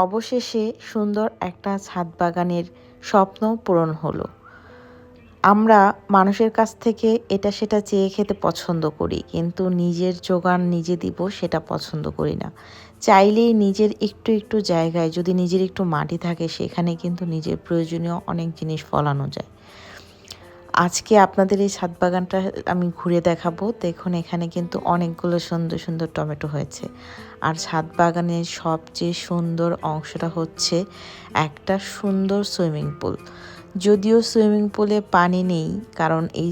অবশেষে সুন্দর একটা ছাদ বাগানের স্বপ্ন পূরণ হলো। আমরা মানুষের কাছ থেকে এটা সেটা চেয়ে খেতে পছন্দ করি, কিন্তু নিজের জোগান নিজে দিব সেটা পছন্দ করি না। চাইলেই নিজের একটু একটু জায়গায় যদি নিজের একটু মাটি থাকে, সেখানে কিন্তু নিজের প্রয়োজনীয় অনেক জিনিস ফলানো যায়। আজকে আপনাদের এই ছাদ বাগানটা আমি ঘুরে দেখাবো। দেখুন, এখানে কিন্তু অনেকগুলো সুন্দর সুন্দর টমেটো হয়েছে। আর ছাদ বাগানের সবচেয়ে সুন্দর অংশটা হচ্ছে একটা সুন্দর সুইমিং পুল। যদিও সুইমিং পুলে পানি নেই, কারণ এই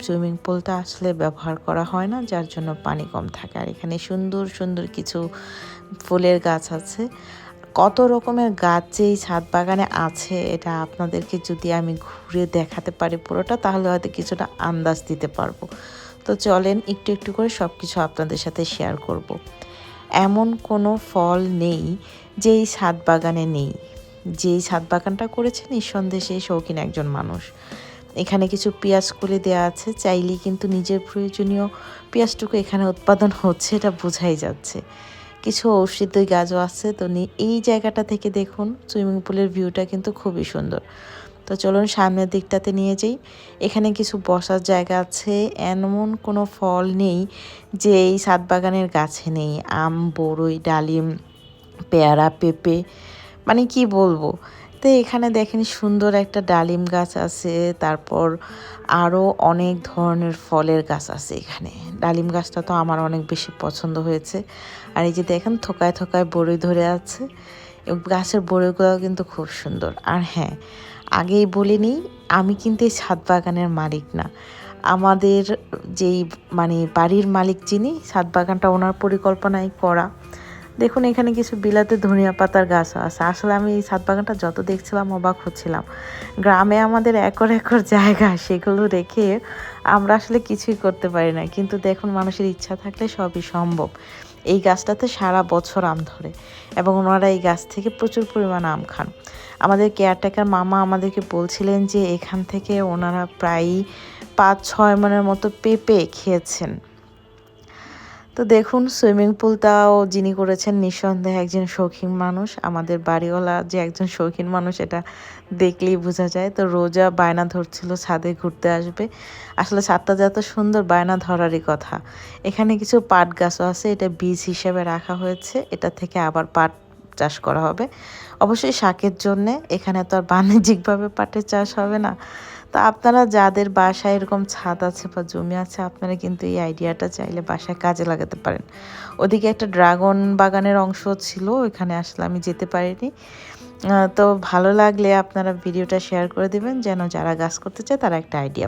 সুইমিং পুলটা আসলে ব্যবহার করা হয় না, যার জন্য পানি কম থাকে। আর এখানে সুন্দর সুন্দর কিছু ফুলের গাছ আছে। কত রকমের গাছ যে এই ছাদ বাগানে আছে, এটা আপনাদেরকে যদি আমি ঘুরে দেখাতে পারি পুরোটা, তাহলে হয়তো কিছুটা আন্দাজ দিতে পারবো। তো চলেন একটু একটু করে সব কিছু আপনাদের সাথে শেয়ার করব। এমন কোনো ফল নেই যে এই ছাদ বাগানে নেই। যে এই ছাদ বাগানটা করেছে নিঃসন্দেহে সেই শৌখিন একজন মানুষ। এখানে কিছু পেঁয়াজ কলি দেওয়া আছে, চাইলেই কিন্তু নিজের প্রয়োজনীয় পেঁয়াজটুকু এখানে উৎপাদন হচ্ছে, এটা বোঝাই যাচ্ছে। কিছু ঔষধি গাছও আছে। তো এই জায়গাটা থেকে দেখুন সুইমিং পুলের ভিউটা কিন্তু খুবই সুন্দর। তো চলুন সামনের দিকটাতে নিয়ে যাই। এখানে কিছু বসার জায়গা আছে। এমন কোনো ফল নেই যে এই ছাদ বাগানের গাছে নেই। আম, বরই, ডালিম, পেয়ারা, পেঁপে, মানে কি বলবো। তো এখানে দেখেন সুন্দর একটা ডালিম গাছ আছে, তারপর আরও অনেক ধরনের ফলের গাছ আছে এখানে। ডালিম গাছটা তো আমার অনেক বেশি পছন্দ হয়েছে। আর এই যে দেখেন থোকায় থোকায় বড়ই ধরে আছে, গাছের বড়িগুলো কিন্তু খুব সুন্দর। আর হ্যাঁ, আগেই বলে নিই, আমি কিন্তু এই ছাদ বাগানের মালিক না। আমাদের যেই বাড়ির মালিক যিনি, ছাদ বাগানটা ওনার পরিকল্পনায় করা। দেখুন এখানে কিছু বিলাতে ধনিয়া পাতার গাছও আছে। আসলে আমি এই ছাদ বাগানটা যত দেখছিলাম অবাক হচ্ছিলাম। গ্রামে আমাদের একর একর জায়গা, সেগুলো রেখে আমরা আসলে কিছুই করতে পারি না, কিন্তু দেখুন মানুষের ইচ্ছা থাকলে সবই সম্ভব। এই গাছটাতে সারা বছর আম ধরে এবং ওনারা এই গাছ থেকে প্রচুর পরিমাণ আম খান। আমাদের কেয়ারটেকার মামা আমাদেরকে বলছিলেন যে এখান থেকে ওনারা প্রায়ই 5-6 মনের মতো পেঁপে খেয়েছেন। তো দেখুন সুইমিং পুলটাও যিনি করেছেন নিঃসন্দেহে একজন শৌখিন মানুষ। আমাদের বাড়িওয়ালা যে একজন শৌখিন মানুষ, এটা দেখলেই বোঝা যায়। তো রোজা বায়না ধরছিল ছাদে ঘুরতে আসবে। আসলে ছাদটা যত সুন্দর, বায়না ধরারই কথা। এখানে কিছু পাট গাছও আছে, এটা বীজ হিসেবে রাখা হয়েছে। এটা থেকে আবার পাট চাষ করা হবে, অবশ্যই শাকের জন্যে। এখানে তো আর বাণিজ্যিকভাবে পাটের চাষ হবে না। তো আপনারা যাদের বাসায় এরকম ছাদ আছে বা জমি আছে, আপনারা কিন্তু এই আইডিয়াটা চাইলে বাসায় কাজে লাগাতে পারেন। ওদিকে একটা ড্রাগন বাগানের অংশ ছিল, ওইখানে আসলে আমি যেতে পারিনি। তো ভালো লাগলে আপনারা ভিডিওটা শেয়ার করে দিবেন, যেন যারা গাছ করতে চায় তারা একটা আইডিয়া